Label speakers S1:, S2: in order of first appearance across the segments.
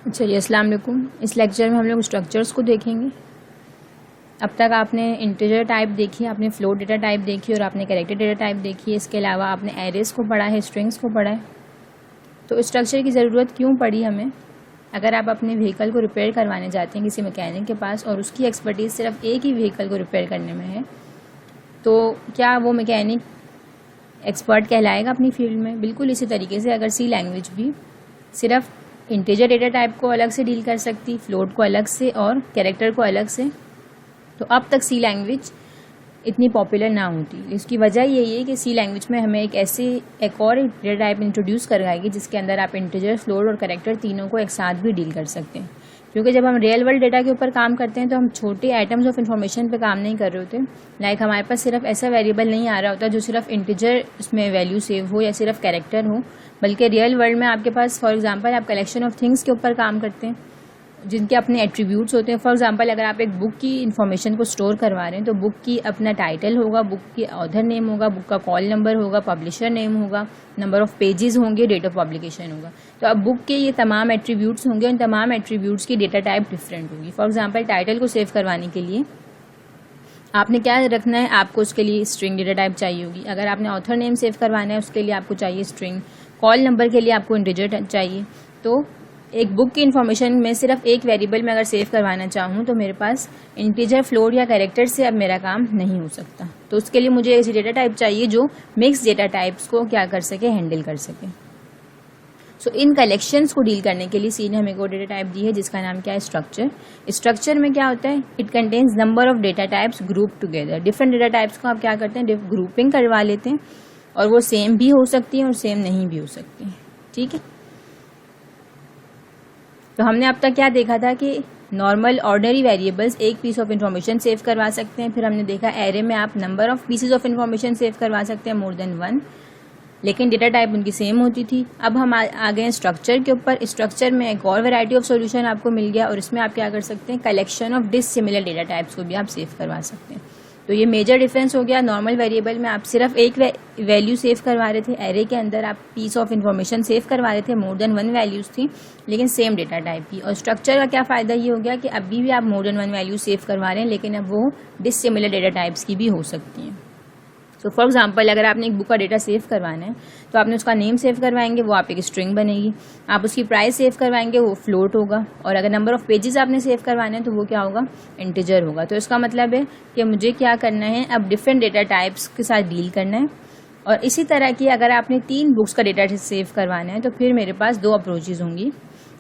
S1: चलिए, अस्सलाम वालेकुम। इस लेक्चर में हम लोग स्ट्रक्चर्स को देखेंगे। अब तक आपने इंटीजर टाइप देखी, आपने फ्लोट डेटा टाइप देखी और आपने कैरेक्टर डेटा टाइप देखी है। इसके अलावा आपने एरेज को पढ़ा है, स्ट्रिंग्स को पढ़ा है। तो स्ट्रक्चर की ज़रूरत क्यों पड़ी हमें? अगर आप अपने व्हीकल को रिपेयर करवाने जाते हैं किसी मैकेनिक के पास और उसकी एक्सपर्टीज़ सिर्फ एक ही व्हीकल को रिपेयर करने में है, तो क्या वो मैकेनिक एक्सपर्ट कहलाएगा अपनी फील्ड में? बिल्कुल इसी तरीके से अगर सी लैंग्वेज भी सिर्फ इंटीजर डेटा टाइप को अलग से डील कर सकती, फ्लोट को अलग से और कैरेक्टर को अलग से, तो अब तक सी लैंग्वेज इतनी पॉपुलर ना होती। इसकी वजह यही है कि सी लैंग्वेज में हमें एक और डेटा टाइप इंट्रोड्यूस करवाएगी जिसके अंदर आप इंटीजर, फ्लोट और कैरेक्टर तीनों को एक साथ भी डील कर सकते हैं। क्योंकि जब हम रियल वर्ल्ड डेटा के ऊपर काम करते हैं तो हम छोटे आइटम्स ऑफ इन्फॉर्मेशन पे काम नहीं कर रहे होते। लाइक हमारे पास सिर्फ ऐसा वेरिएबल नहीं आ रहा होता जो सिर्फ इंटीजर उसमें वैल्यू सेव हो या सिर्फ कैरेक्टर हो, बल्कि रियल वर्ल्ड में आपके पास फॉर एग्जांपल आप कलेक्शन ऑफ थिंग्स के ऊपर काम करते हैं जिनके अपने एट्रीब्यूट्स होते हैं। फॉर एग्जांपल अगर आप एक बुक की इन्फॉर्मेशन को स्टोर करवा रहे हैं तो बुक की अपना टाइटल होगा, बुक की ऑथर नेम होगा, बुक का कॉल नंबर होगा, पब्लिशर नेम होगा, नंबर ऑफ पेजेस होंगे, डेट ऑफ पब्लिकेशन होगा। तो अब बुक के ये तमाम एट्रीब्यूट्स होंगे, उन तमाम एट्रीब्यूट्स की डेटा टाइप डिफरेंट होगी। फॉर एग्जांपल टाइटल को सेव करवाने के लिए आपने क्या रखना है, आपको उसके लिए स्ट्रिंग डेटा टाइप चाहिए होगी। अगर आपने ऑथर नेम सेव करवाना है उसके लिए आपको चाहिए स्ट्रिंग। कॉल नंबर के लिए आपको इंटीजर चाहिए। तो एक बुक की इन्फॉर्मेशन में सिर्फ एक वेरिएबल में अगर सेव करवाना चाहूँ तो मेरे पास इंटीजर, फ्लोट या कैरेक्टर से अब मेरा काम नहीं हो सकता। तो उसके लिए मुझे ऐसी डेटा टाइप चाहिए जो मिक्स डेटा टाइप्स को क्या कर सके, हैंडल कर सके। सो इन कलेक्शंस को डील करने के लिए सी ने हमें एक और डेटा टाइप दी है जिसका नाम क्या है, स्ट्रक्चर। स्ट्रक्चर में क्या होता है, it contains number of data types group together. Different data types को आप क्या करते हैं, ग्रुपिंग करवा लेते हैं और वो सेम भी हो सकती है और सेम नहीं भी हो सकती है। ठीक है, तो हमने अब तक क्या देखा था कि नॉर्मल ऑर्डिनरी वेरिएबल्स एक पीस ऑफ इन्फॉर्मेशन सेव करवा सकते हैं। फिर हमने देखा एरे में आप number of pieces of information save करवा सकते हैं, मोर देन वन, लेकिन डेटा टाइप उनकी सेम होती थी। अब हम आ गए स्ट्रक्चर के ऊपर। स्ट्रक्चर में एक और वैरायटी ऑफ सॉल्यूशन आपको मिल गया और इसमें आप क्या कर सकते हैं, collection of dissimilar data types को भी आप सेव करवा सकते हैं। तो ये मेजर डिफरेंस हो गया। नॉर्मल वेरिएबल में आप सिर्फ एक वैल्यू सेव करवा रहे थे, एरे के अंदर आप पीस ऑफ इन्फॉर्मेशन सेव करवा रहे थे, मोर देन वन वैल्यूज थी लेकिन सेम डेटा टाइप की। और स्ट्रक्चर का क्या फ़ायदा ये हो गया कि अभी भी आप more than one value save करवा रहे हैं लेकिन अब वो डिसिमिलर डेटा टाइप्स की भी हो सकती हैं। तो फॉर एग्जांपल अगर आपने एक बुक का डेटा सेव करवाना है तो आपने उसका नेम सेव करवाएंगे, वो आप एक स्ट्रिंग बनेगी। आप उसकी प्राइस सेव करवाएंगे, वो फ्लोट होगा। और अगर नंबर ऑफ पेजेस आपने सेव करवाने हैं तो वो क्या होगा, इंटीजर होगा। तो इसका मतलब है कि मुझे क्या करना है, अब डिफरेंट डेटा टाइप्स के साथ डील करना है। और इसी तरह की अगर आपने 3 बुक्स का डेटा सेव करवाना है तो फिर मेरे पास 2 अप्रोचेज होंगी।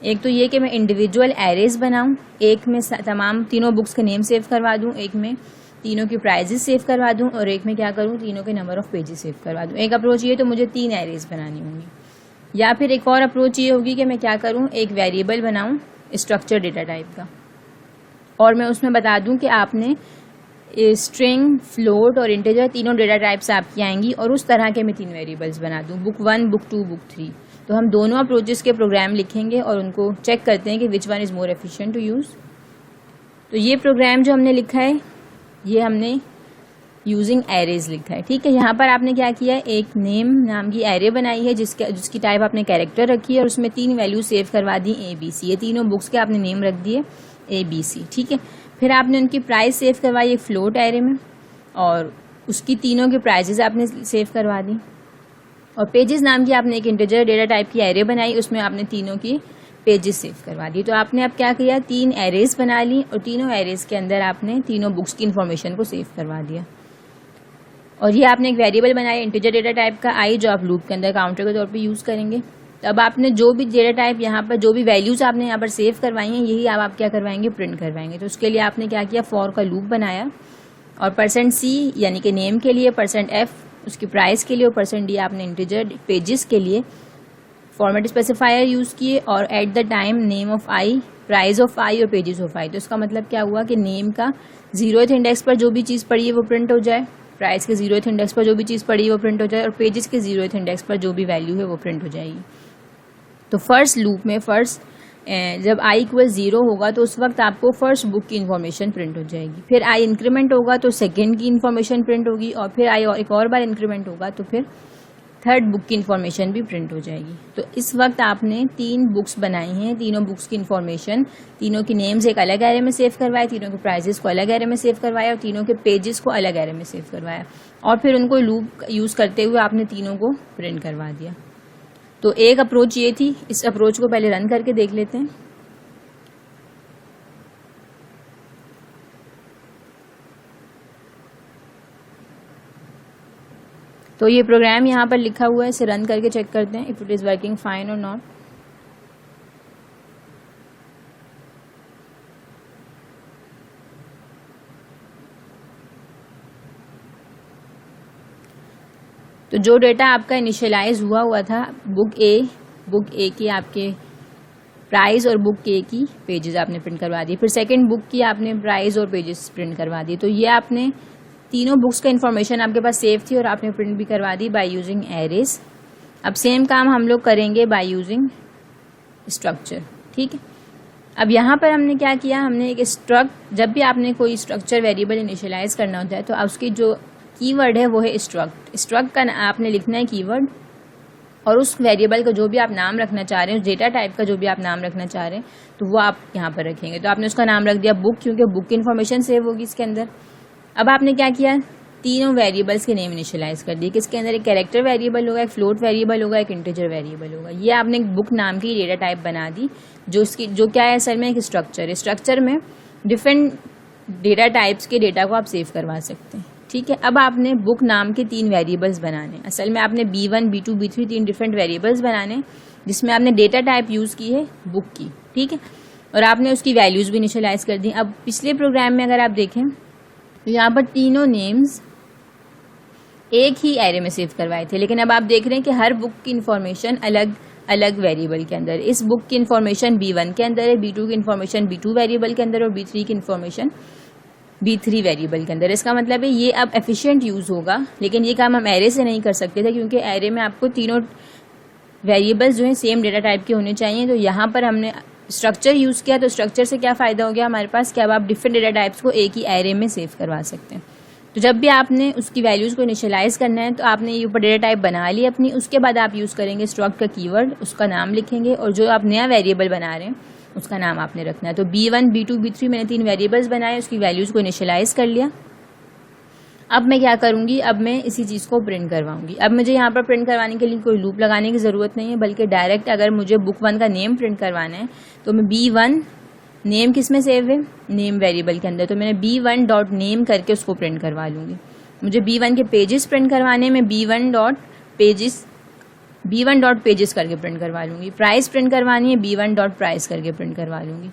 S1: एक तो ये कि मैं इंडिविजुअल एरेज बनाऊँ, एक में तमाम तीनों बुक्स के नेम सेव करवा दूँ, एक में तीनों की प्राइजेस सेव करवा दूं और एक में क्या करूं, तीनों के नंबर ऑफ पेजेस सेव करवा दूं। एक अप्रोच ये तो मुझे 3 एरेज बनानी होंगी। या फिर एक और अप्रोच ये होगी कि मैं क्या करूं, एक वेरिएबल बनाऊं स्ट्रक्चर डेटा टाइप का और मैं उसमें बता दूं कि आपने स्ट्रिंग, फ्लोट और इंटीजर तीनों डेटा टाइप्स आपकी आएंगी और उस तरह के मैं 3 वेरिएबल्स बना दूं, बुक 1, बुक 2, बुक 3। तो हम दोनों अप्रोचेस के प्रोग्राम लिखेंगे और उनको चेक करते हैं कि which one is more efficient to use. तो ये प्रोग्राम जो हमने लिखा है ये हमने यूजिंग एरेज लिखा है। ठीक है, यहाँ पर आपने क्या किया है, एक नेम नाम की एरे बनाई है जिसकी टाइप आपने कैरेक्टर रखी है और उसमें 3 वैल्यू सेव करवा दी ABC। ये तीनों बुक्स के आपने नेम रख दिए ABC। ठीक है, फिर आपने उनकी प्राइस सेव करवाई एक फ्लोट एरे में और उसकी तीनों की प्राइजेज आपने सेव करवा दी। और पेजेस नाम की आपने एक इंटीजर डेटा टाइप की एरे बनाई, उसमें आपने तीनों की पेजेस सेव करवा दी। तो आपने अब क्या किया, 3 एरेज बना ली और तीनों एरेज के अंदर आपने तीनों बुक्स की इन्फॉर्मेशन को सेव करवा दिया। और ये आपने एक वेरिएबल बनाया इंटीजर डेटा टाइप का आई, जो आप लूप के अंदर काउंटर के तौर पे यूज़ करेंगे। तो अब आपने जो भी डेटा टाइप यहाँ पर, जो भी वैल्यूज़ आपने यहाँ पर सेव करवाई हैं, यही आप क्या करवाएंगे, प्रिंट करवाएंगे। तो उसके लिए आपने क्या किया, फॉर का लूप बनाया और %C यानी कि नेम के लिए, %F उसकी प्राइस के लिए और %D आपने इंटीजर पेजेस के लिए फॉर्मेट स्पेसिफायर यूज़ किए और at the time name of I, price of I और पेजेस ऑफ आई। तो इसका मतलब क्या हुआ कि नेम का 0th इंडेक्स पर जो भी चीज़ पड़ी है वो प्रिंट हो जाए, प्राइस के 0th इंडेक्स पर जो भी चीज़ पड़ी है वो प्रिंट हो जाए और पेजेस के 0th इंडेक्स पर जो भी वैल्यू है वो प्रिंट हो जाएगी। तो फर्स्ट लूप में जब i = 0 होगा तो उस वक्त आपको फर्स्ट बुक की इन्फॉर्मेशन प्रिंट हो जाएगी। फिर i इंक्रीमेंट होगा तो सेकेंड की इन्फॉर्मेशन प्रिंट होगी और फिर i और एक और बार इंक्रीमेंट होगा तो फिर थर्ड बुक की इन्फॉर्मेशन भी प्रिंट हो जाएगी। तो इस वक्त आपने 3 बुक्स बनाई हैं, तीनों बुक्स की इन्फॉर्मेशन, तीनों की नेम्स एक अलग एरे में सेव करवाए, तीनों के प्राइजेस को अलग एरे में सेव करवाया और तीनों के पेजेस को अलग एरे में सेव करवाया और फिर उनको लूप यूज़ करते हुए आपने तीनों को प्रिंट करवा दिया। तो एक अप्रोच ये थी। इस अप्रोच को पहले रन करके देख लेते हैं। तो ये प्रोग्राम यहाँ पर लिखा हुआ है, इसे रन करके चेक करते हैं if it is working fine और नॉट। तो जो डेटा आपका इनिशियलाइज हुआ था बुक ए की आपके प्राइस और बुक ए की पेजेस आपने प्रिंट करवा दिए, फिर सेकंड बुक की आपने प्राइस और पेजेस प्रिंट करवा दिए। तो ये आपने तीनों बुक्स का इन्फॉर्मेशन आपके पास सेव थी और आपने प्रिंट भी करवा दी बाय यूजिंग एरेज। अब सेम काम हम लोग करेंगे बाय यूजिंग स्ट्रक्चर। ठीक है, अब यहाँ पर हमने क्या किया, हमने एक जब भी आपने कोई स्ट्रक्चर वेरिएबल इनिशियलाइज करना होता है तो उसकी जो कीवर्ड है वो है स्ट्रक्ट का आपने लिखना है कीवर्ड और उस वेरिएबल का जो भी आप नाम रखना चाह रहे हैं, उस डेटा टाइप का जो भी आप नाम रखना चाह रहे हैं तो वो आप यहाँ पर रखेंगे। तो आपने उसका नाम रख दिया बुक, क्योंकि बुक की इन्फॉर्मेशन सेव होगी इसके अंदर। अब आपने क्या किया, तीनों वेरिएबल्स के नेम इनिशियलाइज कर दिए। किसके अंदर एक कैरेक्टर वेरिएबल होगा, एक फ्लोट वेरिएबल होगा, एक इंटीजर वेरिएबल होगा। ये आपने बुक नाम की डेटा टाइप बना दी जो क्या है असल में एक स्ट्रक्चर है। स्ट्रक्चर में डिफरेंट डेटा टाइप्स के डेटा को आप सेव करवा सकते हैं। ठीक है, अब आपने बुक नाम के 3 वेरिएबल्स बनाने। असल में आपने B1, B2, B3 3 different variables बनाने जिसमें आपने डेटा टाइप यूज़ की है बुक की। ठीक है, और आपने उसकी वैल्यूज़ भी इनिशियलाइज कर दी। अब पिछले प्रोग्राम में अगर आप देखें तो यहाँ पर तीनों नेम्स एक ही एरे में सेव करवाए थे, लेकिन अब आप देख रहे हैं कि हर बुक की इन्फॉर्मेशन अलग अलग वेरिएबल के अंदर। इस बुक की इन्फॉर्मेशन B1 के अंदर है, B2 की इन्फॉर्मेशन B2 वेरिएबल के अंदर और B3 की इन्फॉर्मेशन B3 वेरिएबल के अंदर। इसका मतलब है ये अब एफिशिएंट यूज़ होगा, लेकिन ये काम हम एरे से नहीं कर सकते थे क्योंकि एरे में आपको तीनों वेरिएबल्स जो हैं सेम डेटा टाइप के होने चाहिए। तो यहाँ पर हमने स्ट्रक्चर यूज़ किया। तो स्ट्रक्चर से क्या फ़ायदा हो गया हमारे पास कि अब आप डिफरेंट डेटा टाइप्स को एक ही एरे में सेव करवा सकते हैं। तो जब भी आपने उसकी वैल्यूज़ को इनिशियलाइज करना है तो आपने ये ऊपर डेटा टाइप बना ली अपनी, उसके बाद आप यूज़ करेंगे स्ट्रक्ट का कीवर्ड, उसका नाम लिखेंगे और जो आप नया वेरिएबल बना रहे हैं उसका नाम आपने रखना है। तो B1, B2, B3 मैंने 3 वेरिएबल्स बनाए, उसकी वैल्यूज़ को इनिशियलाइज कर लिया। अब मैं क्या करूँगी, अब मैं इसी चीज़ को प्रिंट करवाऊंगी। अब मुझे यहाँ पर प्रिंट करवाने के लिए कोई लूप लगाने की ज़रूरत नहीं है, बल्कि डायरेक्ट अगर मुझे बुक 1 का नेम प्रिंट करवाना है तो मैं B1 नेम किस में सेव है, नेम वेरिएबल के अंदर, तो मैंने B1 डॉट नेम करके उसको प्रिंट करवा लूँगी। मुझे B1 के पेजेस प्रिंट करवाने में B1 डॉट पेजेस करके प्रिंट करवा लूँगी। प्राइस प्रिंट करवानी है B1 डॉट प्राइस करके प्रिंट करवा लूँगी।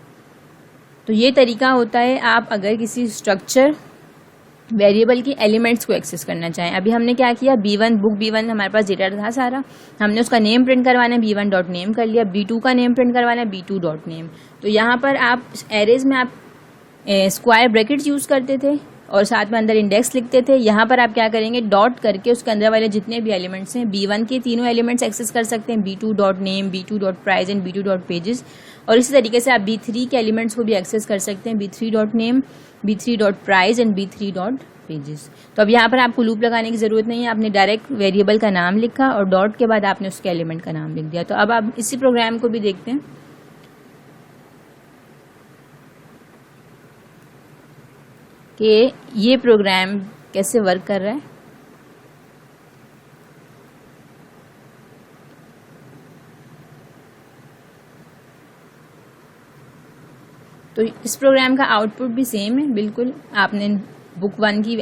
S1: तो ये तरीका होता है आप अगर किसी स्ट्रक्चर वेरिएबल की एलिमेंट्स को एक्सेस करना चाहें। अभी हमने क्या किया, B1 बुक B1 हमारे पास डेटा था सारा, हमने उसका नेम प्रिंट करवाना है B1 डॉट नेम कर लिया। B2 का नेम प्रिंट करवाना है B2 डॉट नेम। तो यहाँ पर आप एरेज में आप स्क्वायर ब्रैकेट्स यूज़ करते थे और साथ में अंदर इंडेक्स लिखते थे। यहाँ पर आप क्या करेंगे, डॉट करके उसके अंदर वाले जितने भी एलिमेंट्स हैं B1 के तीनों एलिमेंट्स एक्सेस कर सकते हैं, B2 dot name, B2 dot price and B2 dot pages. और इसी तरीके से आप B3 के एलिमेंट्स को भी एक्सेस कर सकते हैं, B3 dot name, B3 dot price and B3 dot pages. तो अब यहाँ पर आपको लूप लगाने की ज़रूरत नहीं है, आपने डायरेक्ट वेरिएबल का नाम लिखा और डॉट के बाद आपने उसके एलिमेंट का नाम लिख दिया। तो अब आप इसी प्रोग्राम को भी देखते हैं कि ये प्रोग्राम कैसे वर्क कर रहा है। तो इस प्रोग्राम का आउटपुट भी सेम है बिल्कुल। आपने बुक 1 की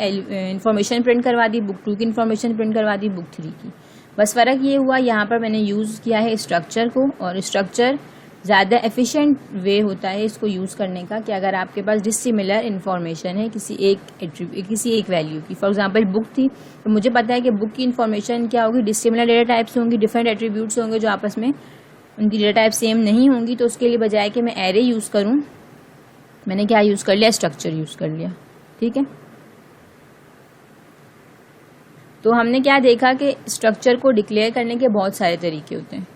S1: इन्फॉर्मेशन प्रिंट करवा दी, बुक 2 की इन्फॉर्मेशन प्रिंट करवा दी, बुक 3 की। बस फ़र्क ये हुआ यहाँ पर मैंने यूज़ किया है स्ट्रक्चर को, और स्ट्रक्चर ज़्यादा एफिशिएंट वे होता है इसको यूज़ करने का कि अगर आपके पास डिसिमिलर इन्फॉर्मेशन है किसी एक वैल्यू की। फॉर एग्जांपल बुक थी तो मुझे पता है कि बुक की इन्फॉर्मेशन क्या होगी, डिसिमिलर डेटा टाइप्स होंगी, डिफरेंट एट्रीब्यूट्स होंगे जो आपस में उनकी डेटा टाइप सेम नहीं होंगी। तो उसके लिए बजाय कि मैं एरे यूज़ करूँ, मैंने क्या यूज़ कर लिया, स्ट्रक्चर यूज़ कर लिया। ठीक है, तो हमने क्या देखा कि स्ट्रक्चर को डिक्लेयर करने के बहुत सारे तरीके होते हैं।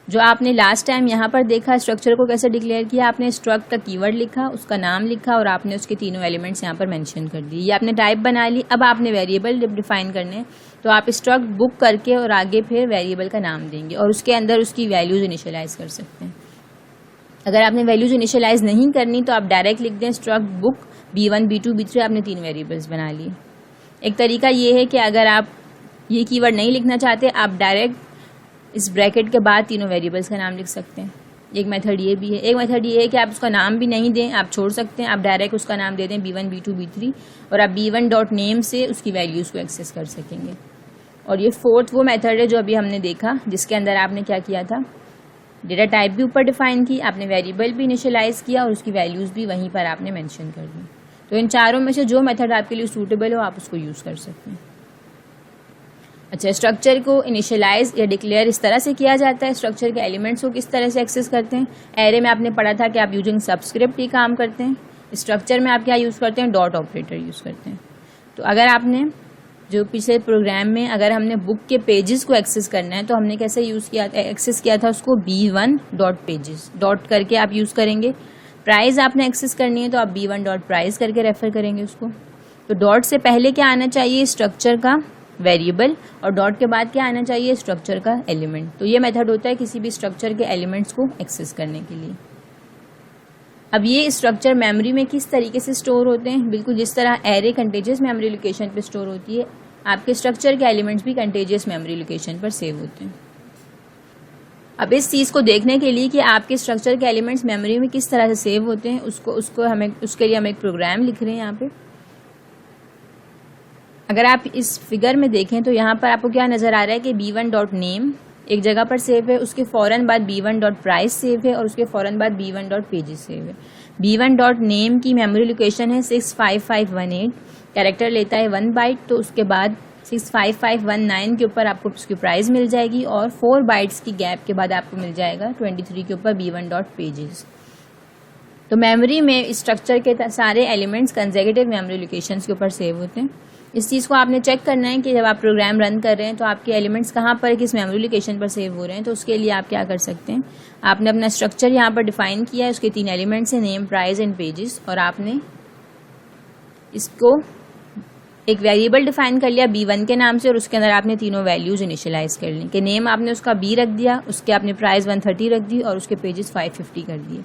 S1: जो आपने लास्ट टाइम यहाँ पर देखा स्ट्रक्चर को कैसे डिक्लेयर किया, आपने स्ट्रक्ट का कीवर्ड लिखा, उसका नाम लिखा और आपने उसके तीनों एलिमेंट्स यहाँ पर मेंशन कर दिए। ये आपने टाइप बना ली। अब आपने वेरिएबल डिफाइन करने, तो आप स्ट्रक्ट बुक करके और आगे फिर वेरिएबल का नाम देंगे और उसके अंदर उसकी वैल्यूज इनिशियलाइज कर सकते हैं। अगर आपने वैल्यूज इनिशियलाइज नहीं करनी तो आप डायरेक्ट लिख दें struct book B1 B2 B3, आपने 3 वेरिएबल्स बना लिए। एक तरीका ये है कि अगर आप ये कीवर्ड नहीं लिखना चाहते, आप डायरेक्ट इस ब्रैकेट के बाद तीनों वेरिएबल्स का नाम लिख सकते हैं। एक मेथड ये भी है। एक मेथड ये है कि आप उसका नाम भी नहीं दें, आप छोड़ सकते हैं, आप डायरेक्ट उसका नाम दे दें B1 B2 B3 और आप B1 डॉट नेम से उसकी वैल्यूज़ को एक्सेस कर सकेंगे। और ये फोर्थ वो मेथड है जो अभी हमने देखा, जिसके अंदर आपने क्या किया था, डेटा टाइप भी ऊपर डिफाइन की, आपने वेरिएबल भी इनिशियलाइज किया और उसकी वैल्यूज़ भी वहीं पर आपने मेंशन कर दी। तो इन चारों में से जो मेथड आपके लिए सूटेबल हो आप उसको यूज़ कर सकते हैं। अच्छा, स्ट्रक्चर को इनिशियलाइज या डिक्लेयर इस तरह से किया जाता है। स्ट्रक्चर के एलिमेंट्स को किस तरह से एक्सेस करते हैं। एरे में आपने पढ़ा था कि आप यूजिंग सबस्क्रिप्ट ही काम करते हैं। स्ट्रक्चर में आप क्या यूज़ करते हैं, डॉट ऑपरेटर यूज़ करते हैं। तो अगर आपने जो पिछले प्रोग्राम में अगर हमने बुक के पेजेस को एक्सेस करना है तो हमने कैसे यूज़ किया, एक्सेस किया था उसको B1 डॉट पेजेस डॉट करके आप यूज़ करेंगे। प्राइस आपने एक्सेस करनी है तो आप B1 डॉट प्राइस करके रेफर करेंगे उसको। तो डॉट से पहले क्या आना चाहिए, स्ट्रक्चर का वेरिएबल, और डॉट के बाद क्या आना चाहिए, स्ट्रक्चर का एलिमेंट। तो ये मेथड होता है किसी भी स्ट्रक्चर के एलिमेंट्स को एक्सेस करने के लिए। अब ये स्ट्रक्चर मेमोरी में किस तरीके से स्टोर होते हैं, बिल्कुल जिस तरह एरे कंटेजियस मेमोरी लोकेशन पे स्टोर होती है, आपके स्ट्रक्चर के एलिमेंट्स भी कंटेजियस मेमोरी लोकेशन पर सेव होते हैं। अब इस चीज़ को देखने के लिए कि आपके स्ट्रक्चर के एलिमेंट्स मेमोरी में किस तरह से सेव होते हैं, उसके लिए हम एक प्रोग्राम लिख रहे हैं यहाँ पे। अगर आप इस फिगर में देखें तो यहाँ पर आपको क्या नज़र आ रहा है कि B1 डॉट नेम एक जगह पर सेव है, उसके फ़ौरन बाद B1 डॉट प्राइस सेव है और उसके फ़ौरन बाद B1 डॉट पेजेस सेव है। B1 डॉट नेम की मेमोरी लोकेशन है 65518, कैरेक्टर लेता है 1 बाइट, तो उसके बाद 65519 के ऊपर आपको उसकी प्राइस मिल जाएगी और 4 बाइट्स की गैप के बाद आपको मिल जाएगा 23 के ऊपर B1 डॉट पेजेस। तो मेमोरी में स्ट्रक्चर के सारे एलिमेंट्स कंसेक्यूटिव मेमोरी लोकेशंस के ऊपर सेव होते हैं। इस चीज़ को आपने चेक करना है कि जब आप प्रोग्राम रन कर रहे हैं तो आपके एलिमेंट्स कहाँ पर किस मेमोरी लोकेशन पर सेव हो रहे हैं। तो उसके लिए आप क्या कर सकते हैं, आपने अपना स्ट्रक्चर यहाँ पर डिफाइन किया है, उसके 3 एलिमेंट्स हैं, नेम प्राइस एंड पेजेस, और आपने इसको एक वेरिएबल डिफाइन कर लिया B1 के नाम से और उसके अंदर आपने तीनों वैल्यूज इनिशियलाइज कर ली कि नेम आपने उसका B रख दिया, उसके आपने प्राइस 130 रख दी और उसके पेजेस 550 कर दिए।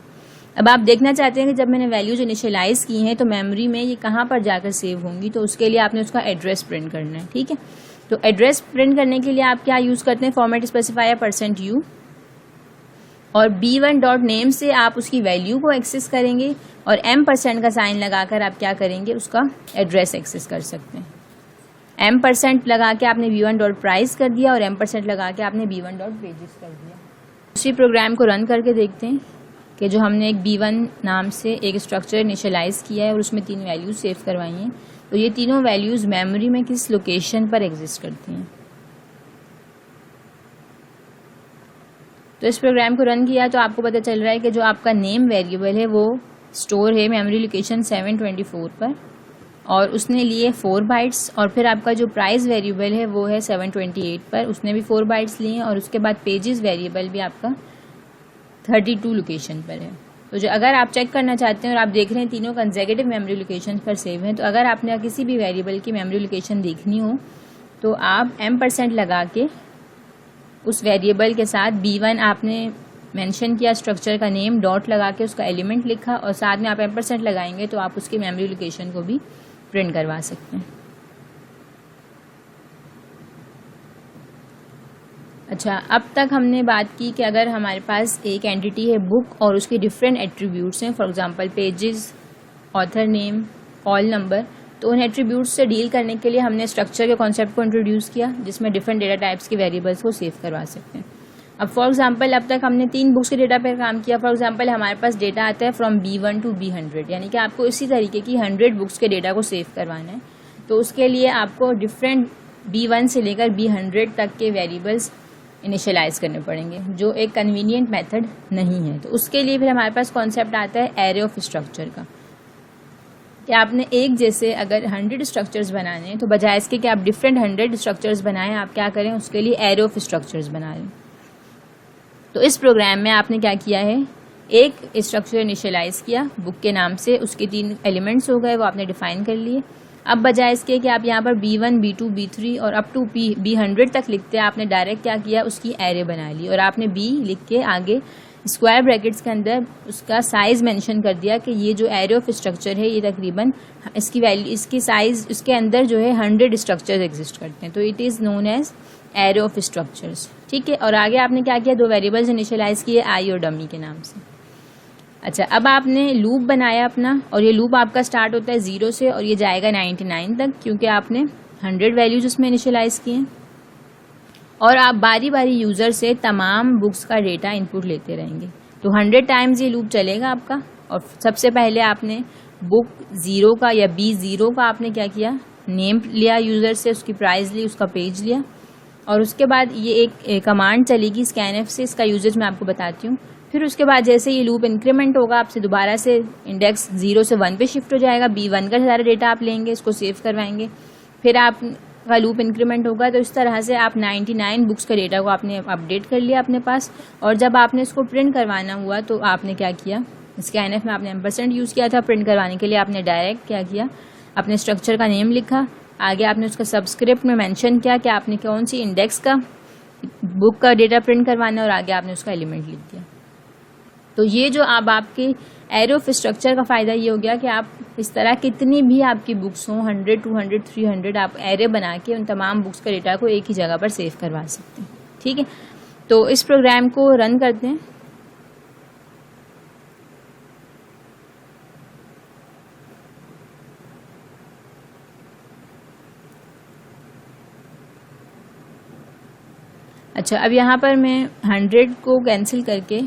S1: अब आप देखना चाहते हैं कि जब मैंने वैल्यूज इनिशियलाइज की हैं तो मेमोरी में ये कहाँ पर जाकर सेव होंगी, तो उसके लिए आपने उसका एड्रेस प्रिंट करना है। ठीक है, तो एड्रेस प्रिंट करने के लिए आप क्या यूज़ करते हैं, फॉर्मेट स्पेसिफायर %u और B1 डॉट नेम से आप उसकी वैल्यू को एक्सेस करेंगे और M% का साइन लगाकर आप क्या करेंगे, उसका एड्रेस एक्सेस कर सकते हैं। M% लगा के आपने B1 डॉट प्राइस कर दिया और M% लगा के आपने B1 डॉट पेजेस कर दिया। उसी प्रोग्राम को रन करके देखते हैं कि जो हमने एक B1 नाम से एक स्ट्रक्चर इनिशियलाइज किया है और उसमें 3 वैल्यूज सेव करवाई हैं, तो ये तीनों वैल्यूज मेमोरी में किस लोकेशन पर एग्जिस्ट करती हैं। तो इस प्रोग्राम को रन किया तो आपको पता चल रहा है कि जो आपका नेम वेरिएबल है वो स्टोर है मेमोरी लोकेशन 724 पर और उसने लिए 4 बाइट्स, और फिर आपका जो प्राइस वेरिएबल है वो है 728 पर, उसने भी 4 बाइट्स लिए, और उसके बाद पेजेस वेरिएबल भी आपका 32 लोकेशन पर है। तो जो अगर आप चेक करना चाहते हैं और आप देख रहे हैं तीनों कंसेक्यूटिव मेमोरी लोकेशन पर सेव हैं, तो अगर आपने किसी भी वेरिएबल की मेमोरी लोकेशन देखनी हो तो आप M% लगा के उस वेरिएबल के साथ B1 आपने मेंशन किया, स्ट्रक्चर का नेम, डॉट लगा के उसका एलिमेंट लिखा और साथ में आप M% लगाएंगे तो आप उसकी मेमोरी लोकेशन को भी प्रिंट करवा सकते हैं। अच्छा, अब तक हमने बात की कि अगर हमारे पास एक एंटिटी है बुक और उसके डिफरेंट एट्रीब्यूट्स हैं, for example pages, author name, call number, तो उन एट्रीब्यूट्स से डील करने के लिए हमने स्ट्रक्चर के कॉन्सेप्ट को इंट्रोड्यूस किया जिसमें डिफरेंट डेटा टाइप्स के वेरिएबल्स को सेव करवा सकते हैं। अब फॉर एग्जांपल अब तक हमने 3 बुक्स के डेटा पर काम किया। फॉर एग्जांपल हमारे पास डेटा आता है फ्रॉम B1 टू B100, यानी कि आपको इसी तरीके की 100 बुक्स के डेटा को सेव करवाना है। तो उसके लिए आपको डिफरेंट B1 से लेकर B100 तक के वेरिएबल्स इनिशियलाइज करने पड़ेंगे, जो एक कन्वीनियंट मेथड नहीं है। तो उसके लिए फिर हमारे पास कॉन्सेप्ट आता है एरे ऑफ स्ट्रक्चर का, कि आपने एक जैसे अगर 100 स्ट्रक्चर्स बनाने हैं तो बजाय इसके कि आप डिफरेंट 100 स्ट्रक्चर्स बनाएं, आप क्या करें, उसके लिए एरे ऑफ स्ट्रक्चर्स बना लें। तो इस प्रोग्राम में आपने क्या किया है, एक स्ट्रक्चर इनिशियलाइज किया बुक के नाम से, उसके 3 एलिमेंट्स हो गए, वो आपने डिफाइन कर लिए। अब बजाय इसके कि आप यहाँ पर B1, B2, B3 और अप टू B100 तक लिखते हैं, आपने डायरेक्ट क्या किया, उसकी एरे बना ली और आपने B लिख के आगे स्क्वायर ब्रैकेट्स के अंदर उसका साइज मेंशन कर दिया कि ये जो एरे ऑफ स्ट्रक्चर है ये तकरीबन इसकी वैल्यू, इसकी साइज, इसके अंदर जो है 100 स्ट्रक्चर्स एग्जिस्ट करते हैं, तो it is known as array of structures. ठीक है, और आगे आपने क्या किया, 2 वेरिएबल्स इनिशियलाइज किए आई और डमी के नाम से। अच्छा, अब आपने लूप बनाया अपना, और ये लूप आपका स्टार्ट होता है 0 से और ये जाएगा 99 तक, क्योंकि आपने 100 वैल्यूज उसमें इनिशियलाइज किए हैं। और आप बारी बारी यूज़र से तमाम बुक्स का डेटा इनपुट लेते रहेंगे, तो 100 टाइम्स ये लूप चलेगा आपका। और सबसे पहले आपने बुक 0 का या B0 का आपने क्या किया, नेम लिया यूज़र से, उसकी प्राइस ली, उसका पेज लिया, और उसके बाद ये एक कमांड चलेगी स्कैनएफ से, इसका यूजेज मैं आपको बताती हूँ। फिर उसके बाद जैसे ये लूप इंक्रीमेंट होगा, आपसे दोबारा से इंडेक्स 0 से 1 पे शिफ्ट हो जाएगा, B1 का सारा डेटा आप लेंगे, इसको सेव करवाएंगे, फिर आपका लूप इंक्रीमेंट होगा। तो इस तरह से आप 99 बुक्स का डेटा को आपने अपडेट कर लिया अपने पास। और जब आपने इसको प्रिंट करवाना हुआ तो आपने क्या किया, स्कैनएफ में आपने % यूज़ किया था प्रिंट करवाने के लिए, आपने डायरेक्ट क्या किया, अपने स्ट्रक्चर का नेम लिखा, आगे आपने उसका सबस्क्रिप्ट में मेंशन किया कि आपने कौन सी इंडेक्स का बुक का डेटा प्रिंट करवाना है, और आगे आपने उसका एलिमेंट लिख दिया। तो ये जो अब आपके एरे ऑफ स्ट्रक्चर का फ़ायदा ये हो गया कि आप इस तरह कितनी भी आपकी बुक्स हों, 100, 200, 300, आप एरे बना के उन तमाम बुक्स का डेटा को एक ही जगह पर सेव करवा सकते हैं। ठीक है, तो इस प्रोग्राम को रन करते हैं। अच्छा, अब यहाँ पर मैं 100 को कैंसिल करके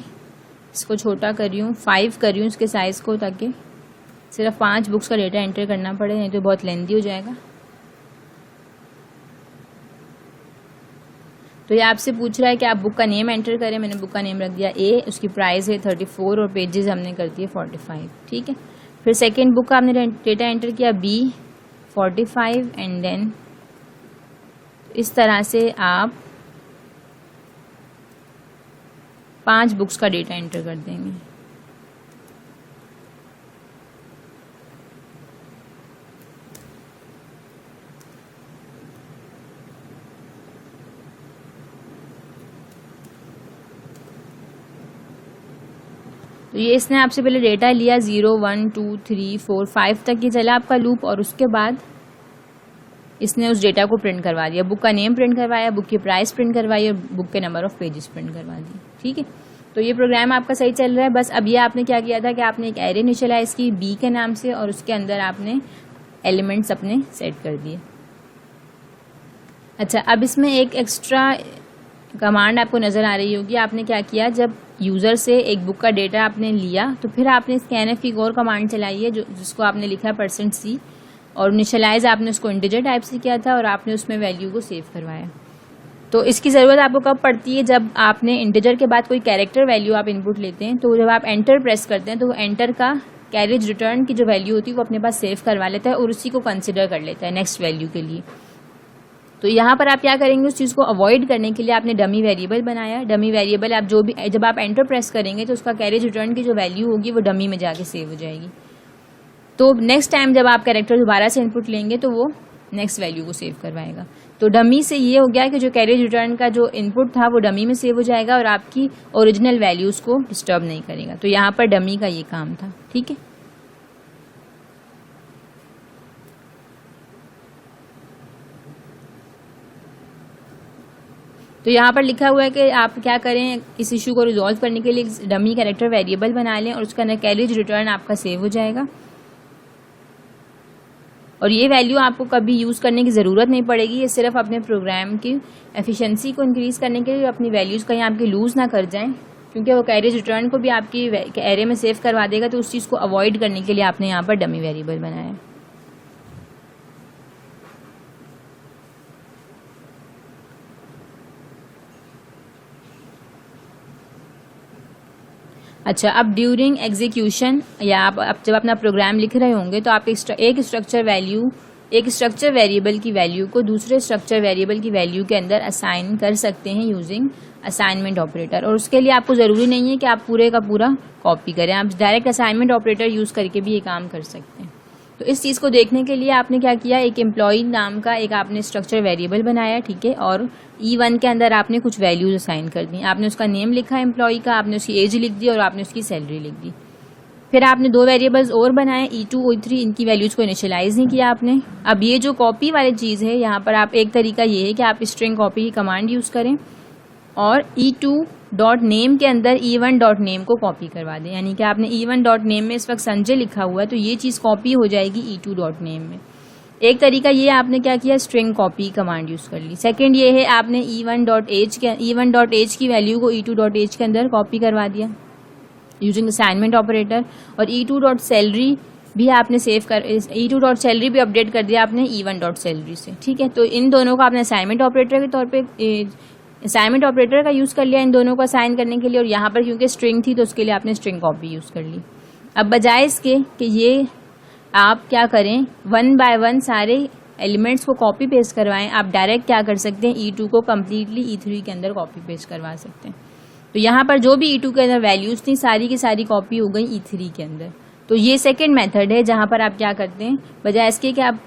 S1: इसको छोटा कर रही हूँ, 5 कर रही हूँ इसके साइज़ को, ताकि सिर्फ 5 बुक्स का डेटा एंटर करना पड़े, नहीं तो बहुत लेंथी हो जाएगा। तो ये आपसे पूछ रहा है कि आप बुक का नेम एंटर करें, मैंने बुक का नेम रख दिया A, उसकी प्राइस है 34 और पेजेस हमने कर दिए 45। ठीक है, फिर सेकेंड बुक का आपने डेटा एंटर किया B 45, एंड देन इस तरह से आप 5 बुक्स का डेटा एंटर कर देंगे। तो ये इसने आपसे पहले डेटा लिया 0, 1, 2, 3, 4, 5 तक ये चला आपका लूप, और उसके बाद इसने उस डेटा को प्रिंट करवा दिया, बुक का नेम प्रिंट करवाया, बुक की प्राइस प्रिंट करवाई और बुक के नंबर ऑफ पेजेस प्रिंट करवा दिए। ठीक है, तो ये प्रोग्राम आपका सही चल रहा है। बस अब ये आपने क्या किया था कि आपने एक एरे इनिशियलाइज की B के नाम से, और उसके अंदर आपने एलिमेंट्स अपने सेट कर दिए। अच्छा, अब इसमें एक एक्स्ट्रा कमांड आपको नज़र आ रही होगी। आपने क्या किया, जब यूज़र से एक बुक का डेटा आपने लिया तो फिर आपने स्कैनएफ की एक और कमांड चलाई है, जिसको आपने लिखा %C, और इनिशियलाइज आपने उसको इंटीजर टाइप से किया था, और आपने उसमें वैल्यू को सेव करवाया। तो इसकी ज़रूरत आपको कब पड़ती है, जब आपने इंटीजर के बाद कोई कैरेक्टर वैल्यू आप इनपुट लेते हैं, तो जब आप एंटर प्रेस करते हैं तो एंटर का कैरेज रिटर्न की जो वैल्यू होती है वो अपने पास सेव करवा लेता है और उसी को कंसिडर कर लेता है नेक्स्ट वैल्यू के लिए। तो यहाँ पर आप क्या करेंगे, उस चीज़ को अवॉइड करने के लिए आपने डमी वेरिएबल बनाया। डमी वेरिएबल आप जब आप एंटर प्रेस करेंगे तो उसका कैरेज रिटर्न की जो वैल्यू होगी वो डमी में जाके सेव हो जाएगी। तो नेक्स्ट टाइम जब आप कैरेक्टर दोबारा से इनपुट लेंगे तो वो नेक्स्ट वैल्यू को सेव करवाएगा। तो डमी से ये हो गया कि जो कैरेज रिटर्न का जो इनपुट था वो डमी में सेव हो जाएगा और आपकी ओरिजिनल वैल्यूज़ को डिस्टर्ब नहीं करेगा। तो यहाँ पर डमी का ये काम था। ठीक है, तो यहाँ पर लिखा हुआ है कि आप क्या करें, इस इशू को रिजॉल्व करने के लिए डमी कैरेक्टर वेरिएबल बना लें और उसका कैरेज रिटर्न आपका सेव हो जाएगा और ये वैल्यू आपको कभी यूज़ करने की ज़रूरत नहीं पड़ेगी। ये सिर्फ अपने प्रोग्राम की एफिशिएंसी को इंक्रीज़ करने के लिए, अपनी वैल्यूज़ कहीं आपकी लूज़ ना कर जाएं, क्योंकि वो कैरेज रिटर्न को भी आपकी एरे में सेव करवा देगा। तो उस चीज़ को अवॉइड करने के लिए आपने यहाँ पर डमी वेरिएबल बनाया। अच्छा, अब ड्यूरिंग एग्जीक्यूशन या आप जब अपना प्रोग्राम लिख रहे होंगे तो आप एक स्ट्रक्चर वैल्यू एक स्ट्रक्चर वेरिएबल की वैल्यू को दूसरे स्ट्रक्चर वेरिएबल की वैल्यू के अंदर असाइन कर सकते हैं यूजिंग असाइनमेंट ऑपरेटर। और उसके लिए आपको ज़रूरी नहीं है कि आप पूरे का पूरा कॉपी करें, आप डायरेक्ट असाइनमेंट ऑपरेटर यूज़ करके भी ये काम कर सकते हैं। तो इस चीज़ को देखने के लिए आपने क्या किया, एक एम्प्लॉय नाम का एक आपने स्ट्रक्चर वेरिएबल बनाया, ठीक है, और E1 के अंदर आपने कुछ वैल्यूज असाइन कर दी। आपने उसका नेम लिखा एम्प्लॉय का, आपने उसकी एज लिख दी और आपने उसकी सैलरी लिख दी। फिर आपने 2 वेरिएबल्स और बनाए E2 E3, इनकी वैल्यूज को इनिशियलाइज नहीं किया आपने। अब ये जो कॉपी वाली चीज़ है, यहाँ पर आप एक तरीका ये है कि आप स्ट्रिंग कॉपी की कमांड यूज़ करें और E2.name के अंदर E1.name को कॉपी करवा दें। यानी कि आपने E1.name में इस वक्त संजय लिखा हुआ है तो ये चीज़ कॉपी हो जाएगी E2.name में। एक तरीका ये आपने क्या किया, स्ट्रिंग कॉपी कमांड यूज़ कर ली। सेकंड ये है आपने E1.age की वैल्यू को E2.age के अंदर कॉपी करवा दिया यूजिंग असाइनमेंट ऑपरेटर। और E2.salary भी आपने सेव कर E2.salary भी अपडेट कर दिया आपने E1.salary से, ठीक है। तो इन दोनों को आपने असाइनमेंट ऑपरेटर के तौर पे असाइनमेंट ऑपरेटर का यूज़ कर लिया इन दोनों को असाइन करने के लिए, और यहाँ पर क्योंकि स्ट्रिंग थी तो उसके लिए आपने स्ट्रिंग कॉपी यूज़ कर ली। अब बजाय इसके कि ये आप क्या करें, 1 बाय 1 सारे एलिमेंट्स को कॉपी पेस्ट करवाएं, आप डायरेक्ट क्या कर सकते हैं, E2 को कम्प्लीटली E3 के अंदर कॉपी पेस्ट करवा सकते हैं। तो यहाँ पर जो भी E2 के अंदर वैल्यूज़ थी सारी की सारी कॉपी हो गई E3 के अंदर। तो ये सेकेंड मेथड है जहाँ पर आप क्या करते हैं, बजाय इसके कि आप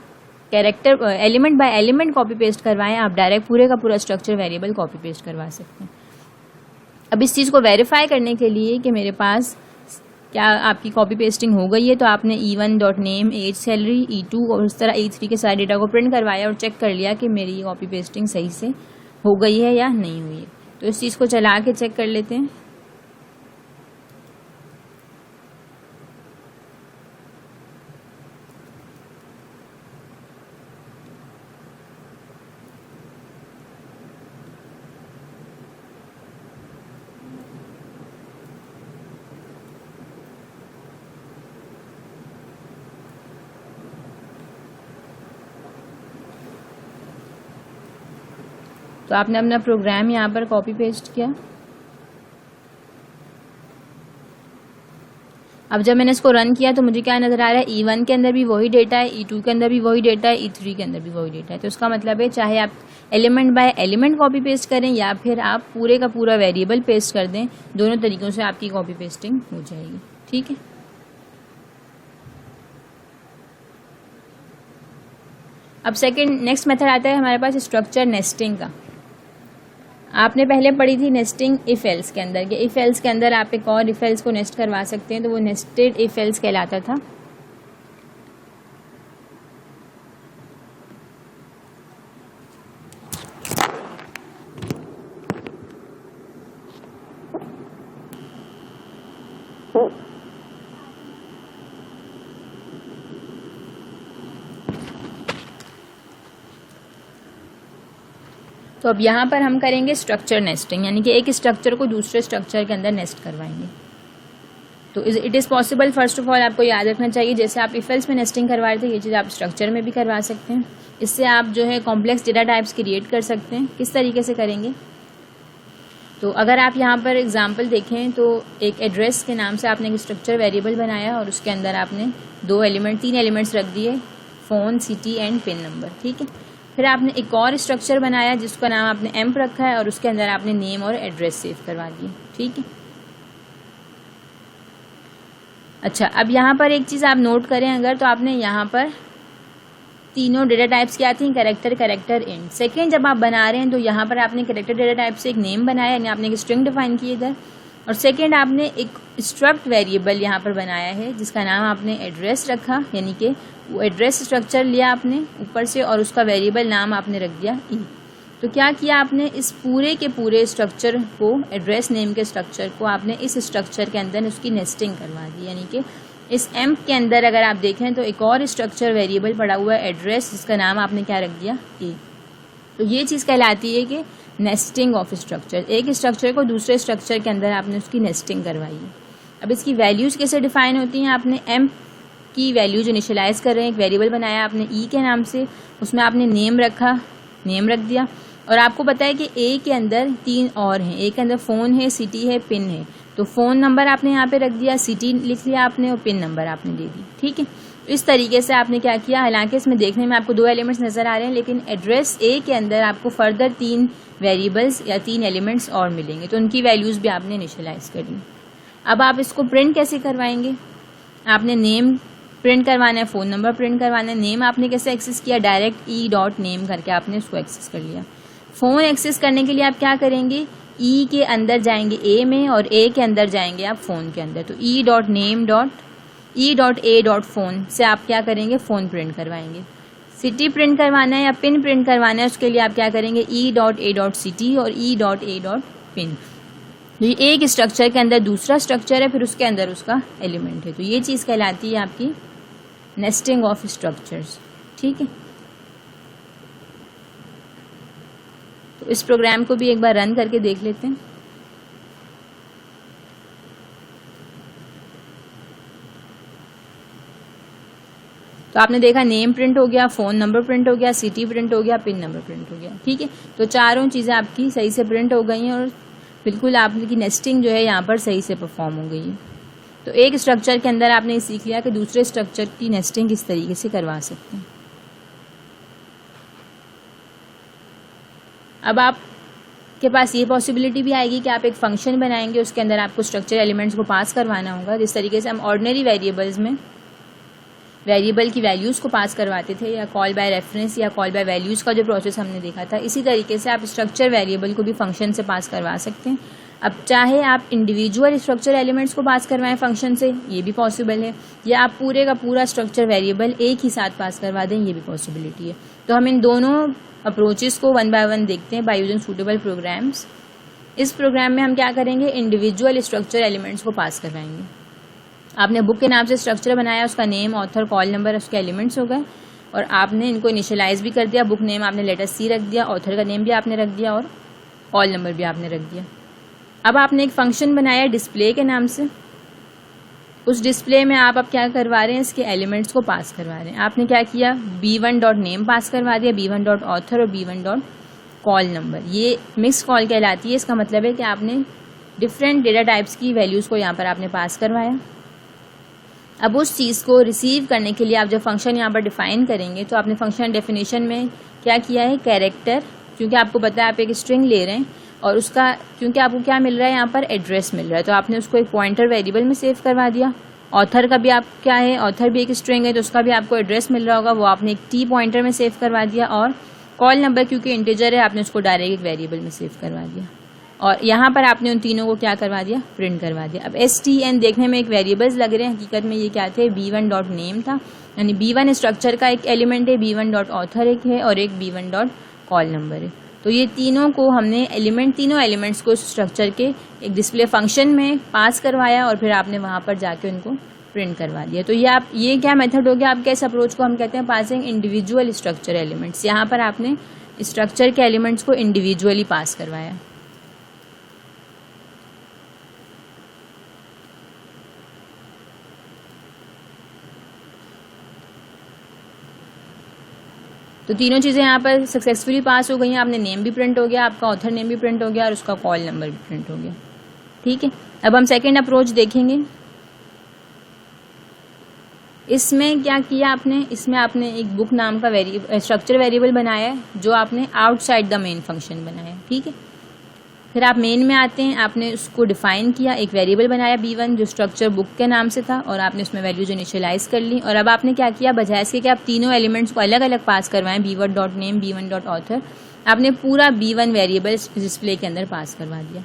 S1: character element by element copy paste करवाएं, आप डायरेक्ट पूरे का पूरा स्ट्रक्चर वेरिएबल कॉपी पेस्ट करवा सकते हैं। अब इस चीज़ को वेरीफाई करने के लिए कि मेरे पास क्या आपकी कॉपी पेस्टिंग हो गई है, तो आपने E1.name, एज, सैलरी, E2 और इस तरह E3 के सारे डेटा को प्रिंट करवाया और चेक कर लिया कि मेरी ये कॉपी पेस्टिंग सही से हो गई है या नहीं हुई है। तो इस चीज़ को चला के चेक कर लेते हैं। तो आपने अपना प्रोग्राम यहाँ पर कॉपी पेस्ट किया। अब जब मैंने इसको रन किया तो मुझे क्या नज़र आ रहा है, E1 के अंदर भी वही डेटा है, E2 के अंदर भी वही डेटा है, E3 के अंदर भी वही डेटा है। तो इसका मतलब है चाहे आप element by element copy paste करें या फिर आप पूरे का पूरा वेरिएबल पेस्ट कर दें, दोनों तरीक़ों से आपकी कॉपी पेस्टिंग हो जाएगी, ठीक है। अब नेक्स्ट मेथड आता है हमारे पास स्ट्रक्चर नेस्टिंग का। आपने पहले पढ़ी थी नेस्टिंग इफ एल्स के अंदर, कि इफ एल्स के अंदर आप एक और इफ एल्स को नेस्ट करवा सकते हैं, तो वो नेस्टेड इफ एल्स कहलाता था। तो अब यहाँ पर हम करेंगे स्ट्रक्चर नेस्टिंग, यानी कि एक स्ट्रक्चर को दूसरे स्ट्रक्चर के अंदर नेस्ट करवाएंगे। तो it is possible, first of all आपको याद रखना चाहिए, जैसे आप इफ एल्स में नेस्टिंग करवा रहे थे, ये चीज़ आप स्ट्रक्चर में भी करवा सकते हैं। इससे आप जो है कॉम्प्लेक्स डेटा टाइप्स क्रिएट कर सकते हैं। किस तरीके से करेंगे, तो अगर आप यहाँ पर एग्जाम्पल देखें तो एक एड्रेस के नाम से आपने एक स्ट्रक्चर वेरिएबल बनाया और उसके अंदर आपने 3 एलिमेंट्स रख दिए, phone, city and pin number, ठीक है। फिर आपने एक और स्ट्रक्चर बनाया जिसका नाम आपने एम्प रखा है और उसके अंदर आपने नेम और एड्रेस सेव करवा दिए, ठीक है। अच्छा, अब यहाँ पर एक चीज़ आप नोट करें अगर, तो आपने यहाँ पर तीनों डेटा टाइप्स क्या थी, कैरेक्टर, इंट। सेकेंड जब आप बना रहे हैं तो यहाँ पर आपने कैरेक्टर डेटा टाइप से एक नेम बनाया, यानी आपने एक स्ट्रिंग डिफाइन की इधर, और सेकेंड आपने एक स्ट्रक्ट वेरिएबल यहाँ पर बनाया है जिसका नाम आपने एड्रेस रखा, यानी कि वो एड्रेस स्ट्रक्चर लिया आपने ऊपर से और उसका वेरिएबल नाम आपने रख दिया ई। तो क्या किया आपने, इस पूरे के पूरे स्ट्रक्चर को, एड्रेस नेम के स्ट्रक्चर को आपने इस स्ट्रक्चर के अंदर उसकी नेस्टिंग करवा दी, यानी कि इस एम्प के अंदर अगर आप देखें तो एक और स्ट्रक्चर वेरिएबल पड़ा हुआ है एड्रेस, जिसका नाम आपने क्या रख दिया, ए। तो ये चीज़ कहलाती है कि नेस्टिंग ऑफ स्ट्रक्चर। एक स्ट्रक्चर को दूसरे स्ट्रक्चर के अंदर आपने उसकी नेस्टिंग करवाई है। अब इसकी वैल्यूज़ कैसे डिफाइन होती हैं, आपने एम्प की वैल्यूज इनिशियलाइज कर रहे हैं, एक वेरिएबल बनाया आपने ई के नाम से, उसमें आपने नेम रख दिया, और आपको पता है कि ए के अंदर 3 और हैं, ए के अंदर फ़ोन है, सिटी है, पिन है। तो फ़ोन नंबर आपने यहाँ पे रख दिया, सिटी लिख लिया आपने और पिन नंबर आपने दे दी, ठीक है। इस तरीके से आपने क्या किया, हालांकि इसमें देखने में आपको 2 एलिमेंट्स नज़र आ रहे हैं, लेकिन एड्रेस ए के अंदर आपको फर्दर 3 वेरिएबल्स या 3 एलिमेंट्स और मिलेंगे, तो उनकी वैल्यूज़ भी आपने इनिशियलाइज करी। अब आप इसको प्रिंट कैसे करवाएंगे, आपने नेम प्रिंट करवाना है, फ़ोन नंबर प्रिंट करवाना है। नेम आपने कैसे एक्सेस किया, डायरेक्ट e.name करके आपने उसको एक्सेस कर लिया। फ़ोन एक्सेस करने के लिए आप क्या करेंगे, ई के अंदर जाएंगे ए में और ए के अंदर जाएंगे आप फ़ोन के अंदर, तो e.name.e.a.phone से आप क्या करेंगे, फ़ोन प्रिंट करवाएंगे। सिटी प्रिंट करवाना है या पिन प्रिंट करवाना है, उसके लिए आप क्या करेंगे, e.a.city और e.a.pin। तो ये एक स्ट्रक्चर के अंदर दूसरा स्ट्रक्चर है, फिर उसके अंदर उसका एलिमेंट है, तो ये चीज़ कहलाती है आपकी नेस्टिंग ऑफ स्ट्रक्चर्स। ठीक है, तो इस प्रोग्राम को भी एक बार रन करके देख लेते हैं। तो आपने देखा नेम प्रिंट हो गया, फ़ोन नंबर प्रिंट हो गया, सिटी प्रिंट हो गया, पिन नंबर प्रिंट हो गया। ठीक है, तो चारों चीज़ें आपकी सही से प्रिंट हो गई हैं और बिल्कुल आपकी नेस्टिंग जो है यहाँ पर सही से परफॉर्म हो गई है। तो एक स्ट्रक्चर के अंदर आपने सीख लिया कि दूसरे स्ट्रक्चर की नेस्टिंग किस तरीके से करवा सकते हैं। अब आपके पास ये पॉसिबिलिटी भी आएगी कि आप एक फंक्शन बनाएंगे, उसके अंदर आपको स्ट्रक्चर एलिमेंट्स को पास करवाना होगा, जिस तरीके से हम ऑर्डिनरी वेरिएबल्स में वेरिएबल की वैल्यूज़ को पास करवाते थे, या कॉल बाय रेफरेंस या कॉल बाय वैल्यूज़ का जो प्रोसेस हमने देखा था, इसी तरीके से आप स्ट्रक्चर वेरिएबल को भी फंक्शन से पास करवा सकते हैं। अब चाहे आप इंडिविजुअल स्ट्रक्चर एलिमेंट्स को पास करवाएं फंक्शन से, ये भी पॉसिबल है, या आप पूरे का पूरा स्ट्रक्चर वेरिएबल एक ही साथ पास करवा दें, ये भी पॉसिबिलिटी है। तो हम इन दोनों अप्रोचेस को 1 बाय 1 देखते हैं बाय यूजिंग सूटेबल प्रोग्राम्स। इस प्रोग्राम में हम क्या करेंगे, इंडिविजुअल स्ट्रक्चर एलिमेंट्स को पास करवाएंगे। आपने बुक के नाम से स्ट्रक्चर बनाया, उसका नेम, ऑथर, कॉल नंबर, उसके एलिमेंट्स हो गए, और आपने इनको इनिशियलाइज भी कर दिया। बुक नेम आपने लेटर C रख दिया, ऑथर का नेम भी आपने रख दिया और कॉल नंबर भी आपने रख दिया। अब आपने एक फंक्शन बनाया डिस्प्ले के नाम से, उस डिस्प्ले में आप अब क्या करवा रहे हैं, इसके एलिमेंट्स को पास करवा रहे हैं। आपने क्या किया, b1.name पास करवा दिया, b1.author और b1.call नंबर। ये मिक्स कॉल कहलाती है, इसका मतलब है कि आपने डिफरेंट डेटा टाइप्स की वैल्यूज़ को यहाँ पर आपने पास करवाया। अब उस चीज़ को रिसीव करने के लिए आप जब फंक्शन यहाँ पर डिफाइन करेंगे, तो आपने फंक्शन डेफिनेशन में क्या किया है, कैरेक्टर, क्योंकि आपको पता है आप एक स्ट्रिंग ले रहे हैं और उसका क्योंकि आपको क्या मिल रहा है, यहाँ पर एड्रेस मिल रहा है, तो आपने उसको एक पॉइंटर वेरिएबल में सेव करवा दिया। ऑथर का भी आप क्या है, ऑथर भी एक स्ट्रिंग है, तो उसका भी आपको एड्रेस मिल रहा होगा, वो आपने एक T पॉइंटर में सेव करवा दिया। और कॉल नंबर क्योंकि इंटीजर है, आपने उसको डायरेक्ट एक वेरिएबल में सेव करवा दिया। और यहाँ पर आपने उन तीनों को क्या करवा दिया, प्रिंट करवा दिया। अब STN देखने में एक वेरिएबल्स लग रहे हैं, हकीकत में ये क्या थे, b1.name था, यानी b1 स्ट्रक्चर का एक एलिमेंट है, b1.author एक है और एक b1.call नंबर है। तो ये तीनों को हमने तीनों एलिमेंट्स को स्ट्रक्चर के एक डिस्प्ले फंक्शन में पास करवाया और फिर आपने वहाँ पर जाके उनको प्रिंट करवा दिया। तो ये क्या मेथड हो गया आपके, इस अप्रोच को हम कहते हैं पासिंग इंडिविजुअल स्ट्रक्चर एलिमेंट्स। यहाँ पर आपने स्ट्रक्चर के एलिमेंट्स को इंडिविजुअली पास करवाया। तो तीनों चीज़ें यहाँ पर सक्सेसफुली पास हो गई हैं। आपने नेम भी प्रिंट हो गया, आपका ऑथर नेम भी प्रिंट हो गया और उसका कॉल नंबर भी प्रिंट हो गया। ठीक है, अब हम सेकंड अप्रोच देखेंगे। इसमें क्या किया आपने, इसमें आपने एक बुक नाम का स्ट्रक्चर वेरिएबल बनाया है जो आपने आउटसाइड द मेन फंक्शन बनाया है। ठीक है, फिर आप मेन में आते हैं, आपने उसको डिफाइन किया, एक वेरिएबल बनाया b1 जो स्ट्रक्चर बुक के नाम से था और आपने उसमें वैल्यूज इनिशियलाइज कर ली। और अब आपने क्या किया, बजाय इसके कि आप तीनों एलिमेंट्स को अलग अलग पास करवाएं, b1.name, b1.author, आपने पूरा b1 वेरिएबल डिस्प्ले के अंदर पास करवा दिया।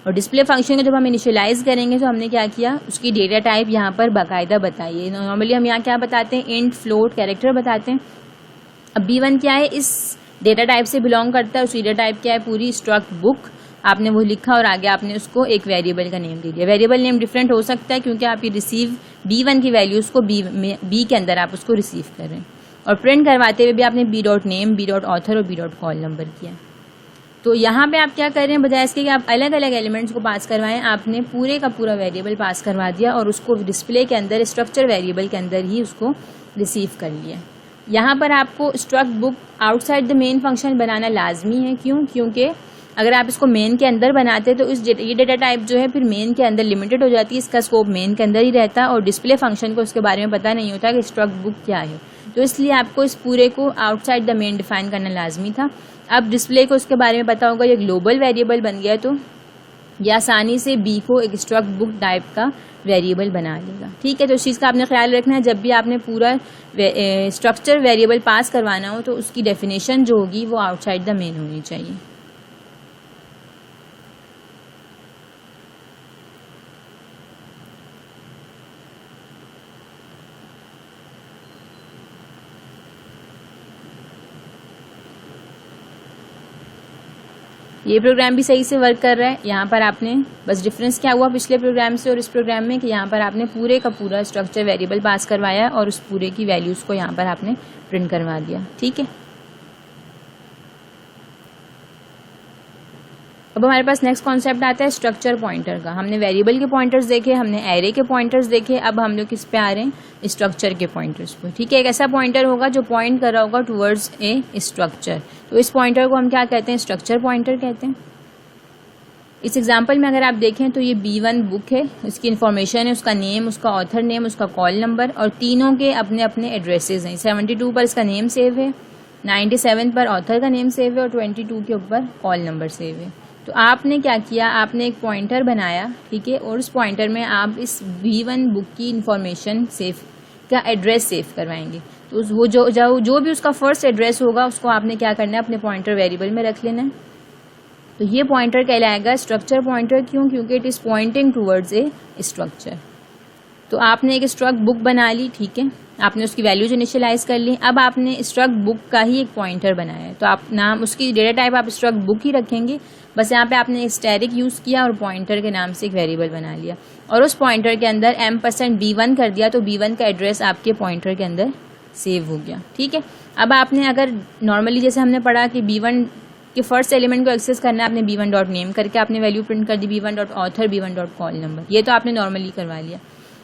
S1: और डिस्प्ले फंक्शन को जब हम इनिशियलाइज करेंगे तो हमने क्या किया, उसकी डेटा टाइप यहाँ पर बाकायदा बताइए। नॉर्मली हम यहाँ क्या बताते हैं, इंट, फ्लोट, कैरेक्टर बताते हैं। अब b1 क्या है, इस डेटा टाइप से बिलोंग करता है, उसकी डेटा टाइप क्या है, पूरी स्ट्रक्ट बुक, आपने वो लिखा और आगे आपने उसको एक वेरिएबल का नेम दे दिया। वेरिएबल नेम डिफरेंट हो सकता है क्योंकि आप ये रिसीव b1 की वैल्यूज़ को b के अंदर आप उसको रिसीव कर रहे हैं। और प्रिंट करवाते हुए भी आपने b.name, b.author और b.call नंबर किया। तो यहाँ पे आप क्या कर रहे हैं, बजाय इसके कि आप अलग अलग एलिमेंट्स को पास करवाएं, आपने पूरे का पूरा वेरिएबल पास करवा दिया और उसको डिस्प्ले के अंदर स्ट्रक्चर वेरिएबल के अंदर ही उसको रिसीव कर लिया। यहाँ पर आपको struct book outside the main function बनाना लाजमी है। क्यों, क्योंकि अगर आप इसको मेन के अंदर बनाते हैं तो ये डेटा टाइप जो है फिर मेन के अंदर लिमिटेड हो जाती है, इसका स्कोप मेन के अंदर ही रहता है और डिस्प्ले फंक्शन को उसके बारे में पता नहीं होता कि स्ट्रक्ट बुक क्या है। तो इसलिए आपको इस पूरे को आउटसाइड द मेन डिफाइन करना लाजमी था। अब डिस्प्ले को उसके बारे में पता होगा, ये ग्लोबल वेरिएबल बन गया तो ये आसानी से बी को एक स्ट्रक्ट बुक टाइप का वेरिएबल बना लेगा। ठीक है, तो इस चीज़ का आपने ख्याल रखना है, जब भी आपने पूरा स्ट्रक्चर वेरिएबल पास करवाना हो तो उसकी डेफिनेशन जो होगी वो आउटसाइड द मेन होनी चाहिए। ये प्रोग्राम भी सही से वर्क कर रहा है। यहाँ पर आपने बस डिफरेंस क्या हुआ पिछले प्रोग्राम से और इस प्रोग्राम में कि यहाँ पर आपने पूरे का पूरा स्ट्रक्चर वेरिएबल पास करवाया और उस पूरे की वैल्यूज़ को यहाँ पर आपने प्रिंट करवा दिया। ठीक है, अब हमारे पास नेक्स्ट कॉन्सेप्ट आता है स्ट्रक्चर पॉइंटर का। हमने वेरिएबल के पॉइंटर्स देखे, हमने एरे के पॉइंटर्स देखे, अब हम लोग किस पे आ रहे हैं, स्ट्रक्चर के पॉइंटर्स पे। ठीक है, एक ऐसा पॉइंटर होगा जो पॉइंट कर रहा होगा टुवर्ड्स ए स्ट्रक्चर, तो इस पॉइंटर को हम क्या कहते हैं, स्ट्रक्चर पॉइंटर कहते हैं। इस एग्जाम्पल में अगर आप देखें तो ये B1 बुक है, उसकी इन्फॉर्मेशन है, उसका नेम, उसका ऑथर नेम, उसका कॉल नंबर और तीनों के अपने अपने एड्रेसेस हैं। 72 पर इसका नेम सेव है, 97 पर ऑथर का नेम सेव है और 22 के ऊपर कॉल नंबर सेव है। तो आपने क्या किया, आपने एक पॉइंटर बनाया, ठीक है, और उस पॉइंटर में आप इस B1 बुक की इंफॉर्मेशन सेव का एड्रेस सेव करवाएंगे। तो वो जो भी उसका फर्स्ट एड्रेस होगा उसको आपने क्या करना है, अपने पॉइंटर वेरिएबल में रख लेना है। तो ये पॉइंटर कहलाएगा स्ट्रक्चर पॉइंटर। क्यों? क्योंकि it is pointing towards a structure. तो आपने एक स्ट्रक्ट बुक बना ली, ठीक है, आपने उसकी वैल्यूज इनिशियलाइज कर ली। अब आपने स्ट्रक्ट बुक का ही एक पॉइंटर बनाया है, तो आप नाम उसकी डेटा टाइप आप स्ट्रक्ट बुक ही रखेंगे। बस यहाँ पे आपने स्टैटिक यूज किया और पॉइंटर के नाम से एक वेरिएबल बना लिया और उस पॉइंटर के अंदर m%b1 कर दिया, तो b1 का एड्रेस आपके पॉइंटर के अंदर सेव हो गया। ठीक है, अब आपने अगर नॉर्मली जैसे हमने पढ़ा कि b1 के फर्स्ट एलिमेंट को एक्सेस करना है, आपने b1.name करके आपने वैल्यू प्रिंट कर दी, b1.author, b1.call नंबर, ये तो आपने नॉर्मली करवा लिया।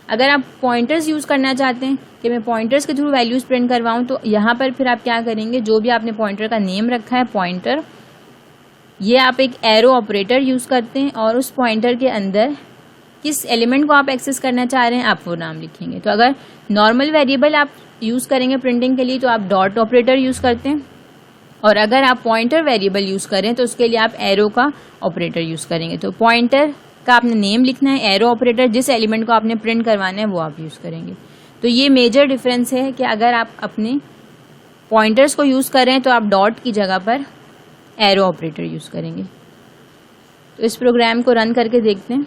S1: अगर आप पॉइंटर्स यूज करना चाहते हैं कि मैं पॉइंटर्स के थ्रू वैल्यूज प्रिंट करवाऊं, तो यहाँ पर फिर आप क्या करेंगे, जो भी आपने पॉइंटर का नेम रखा है पॉइंटर, ये आप एक एरो ऑपरेटर यूज करते हैं और उस पॉइंटर के अंदर किस एलिमेंट को आप एक्सेस करना चाह रहे हैं आप वो नाम लिखेंगे। तो अगर नॉर्मल वेरिएबल आप यूज करेंगे प्रिंटिंग के लिए तो आप डॉट ऑपरेटर यूज करते हैं, और अगर आप पॉइंटर वेरिएबल यूज करें तो उसके लिए आप एरो का ऑपरेटर यूज करेंगे। तो पॉइंटर का आपने नेम लिखना है, एरो ऑपरेटर जिस एलिमेंट को आपने प्रिंट करवाना है वो आप यूज करेंगे। तो ये मेजर डिफरेंस है कि अगर आप अपने पॉइंटर्स को यूज कर रहे हैं तो आप डॉट की जगह पर एरो ऑपरेटर यूज करेंगे। तो इस प्रोग्राम को रन करके देखते हैं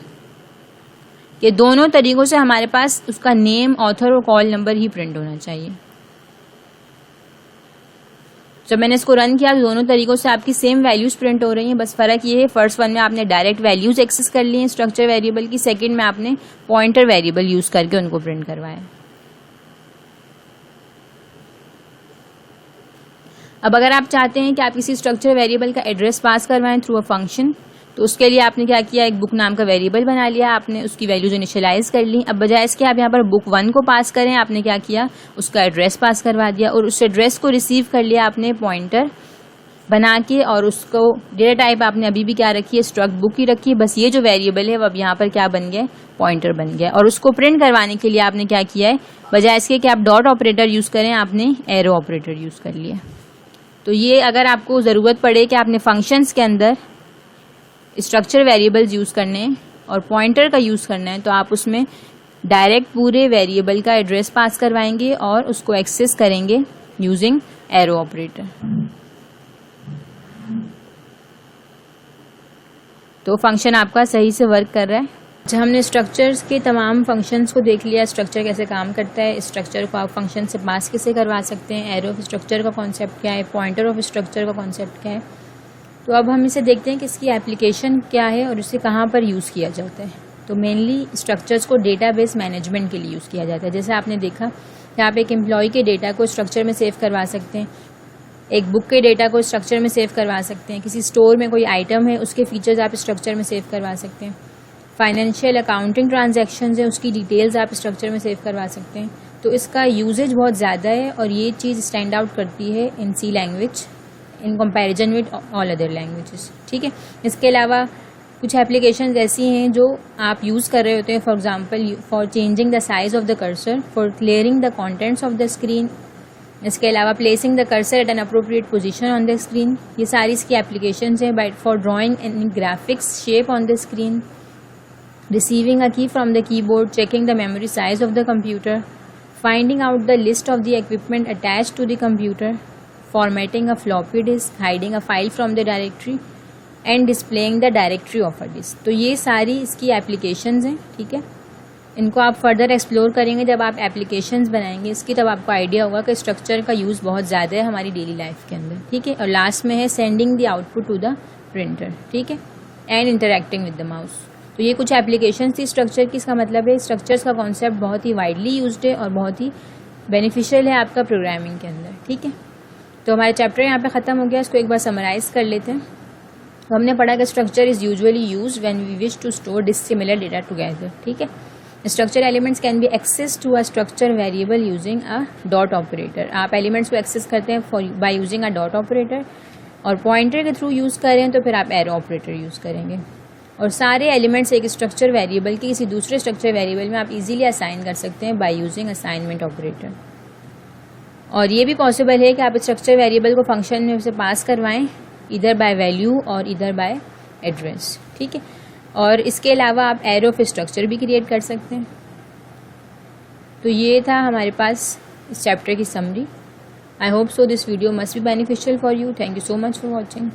S1: कि दोनों तरीकों से हमारे पास उसका नेम, ऑथर और कॉल नंबर ही प्रिंट होना चाहिए। जब मैंने इसको रन किया तो दोनों तरीकों से आपकी सेम वैल्यूज प्रिंट हो रही हैं, बस फर्क ये है फर्स्ट वन में आपने डायरेक्ट वैल्यूज एक्सेस कर ली हैं स्ट्रक्चर वेरिएबल की, सेकंड में आपने पॉइंटर वेरिएबल यूज करके उनको प्रिंट करवाया। अब अगर आप चाहते हैं कि आप किसी स्ट्रक्चर वेरिएबल का एड्रेस पास करवाएं थ्रू अ फंक्शन, तो उसके लिए आपने क्या किया, एक बुक नाम का वेरिएबल बना लिया, आपने उसकी वैल्यूज इनिशियलाइज कर ली। अब बजाय इसके आप यहाँ पर बुक 1 को पास करें, आपने क्या किया, उसका एड्रेस पास करवा दिया और उस एड्रेस को रिसीव कर लिया आपने पॉइंटर बना के, और उसको डेटा टाइप आपने अभी भी क्या रखी है, स्ट्रक्ट बुक ही रखी है। बस ये जो वेरिएबल है वो अब यहाँ पर क्या बन गया, पॉइंटर बन गया। और उसको प्रिंट करवाने के लिए आपने क्या किया है, बजाय इसके कि आप डॉट ऑपरेटर यूज करें, आपने एरो ऑपरेटर यूज कर लिया। तो ये अगर आपको ज़रूरत पड़े कि आपने फंक्शंस के अंदर स्ट्रक्चर वेरिएबल्स यूज़ करने हैं और पॉइंटर का यूज़ करना है, तो आप उसमें डायरेक्ट पूरे वेरिएबल का एड्रेस पास करवाएंगे और उसको एक्सेस करेंगे यूजिंग एरो ऑपरेटर। तो फंक्शन आपका सही से वर्क कर रहा है। अच्छा, हमने स्ट्रक्चर्स के तमाम फंक्शंस को देख लिया, स्ट्रक्चर कैसे काम करता है, स्ट्रक्चर को आप फंक्शन से पास कैसे करवा सकते हैं, एरो ऑफ स्ट्रक्चर का कॉन्सेप्ट क्या है, पॉइंटर ऑफ स्ट्रक्चर का कॉन्सेप्ट क्या है। तो अब हम इसे देखते हैं कि इसकी एप्लीकेशन क्या है और इसे कहाँ पर यूज़ किया जाता है। तो मेनली स्ट्रक्चर्स को डेटाबेस मैनेजमेंट के लिए यूज़ किया जाता है। जैसे आपने देखा कि आप एक एम्प्लॉय के डेटा को स्ट्रक्चर में सेव करवा सकते हैं, एक बुक के डेटा को स्ट्रक्चर में सेव करवा सकते हैं, किसी स्टोर में कोई आइटम है उसके फीचर्स आप स्ट्रक्चर में सेव करवा सकते हैं, फाइनेंशियल अकाउंटिंग ट्रांजैक्शंस है उसकी डिटेल्स आप स्ट्रक्चर में सेव करवा सकते हैं। तो इसका यूजेज बहुत ज़्यादा है और ये चीज़ स्टैंड आउट करती है in C language in comparison with all other languages. ठीक है, इसके अलावा कुछ एप्लीकेशंस ऐसी हैं जो आप यूज़ कर रहे होते हैं, for example for changing the size of the cursor, for clearing the contents of the screen, इसके अलावा placing the cursor at an appropriate position on the screen, ये सारी इसकी एप्लीकेशंस हैं। By for drawing an graphics shape on the screen, receiving a key from the keyboard, checking the memory size of the computer, finding out the list of the equipment attached to the computer, formatting a floppy disk, hiding a file from the directory and displaying the directory of a disk। तो ये सारी इसकी applications हैं। ठीक है, इनको आप further explore करेंगे जब आप एप्लीकेशंस बनाएंगे इसकी, तब आपको आइडिया होगा कि स्ट्रक्चर का यूज़ बहुत ज़्यादा है हमारी डेली लाइफ के अंदर। ठीक है, और लास्ट में है sending the output to the printer. ठीक है, and interacting with the mouse. तो ये कुछ एप्लीकेशन थी स्ट्रक्चर की। इसका मतलब है स्ट्रक्चर्स का कॉन्सेप्ट बहुत ही वाइडली यूज्ड है और बहुत ही बेनिफिशियल है आपका प्रोग्रामिंग के अंदर। ठीक है, तो हमारा चैप्टर यहाँ पे ख़त्म हो गया। इसको एक बार समराइज कर लेते हैं। तो हमने पढ़ा कि structure is usually used when we wish to store dissimilar data together. ठीक है, structure elements can be access to a structure variable using a dot operator. आप एलिमेंट्स को एक्सेस करते हैं by using a dot operator, और pointer के through use करें तो फिर आप एरो ऑपरेटर यूज़ करेंगे। और सारे एलिमेंट्स एक स्ट्रक्चर वेरिएबल के किसी दूसरे स्ट्रक्चर वेरिएबल में आप इजीली असाइन कर सकते हैं बाय यूजिंग असाइनमेंट ऑपरेटर। और ये भी पॉसिबल है कि आप स्ट्रक्चर वेरिएबल को फंक्शन में से पास करवाएं, इधर बाय वैल्यू और इधर बाय एड्रेस। ठीक है, और इसके अलावा आप एरो ऑफ स्ट्रक्चर भी क्रिएट कर सकते हैं। तो ये था हमारे पास इस चैप्टर की summary. I hope so this video must be beneficial for you. Thank you so much for watching.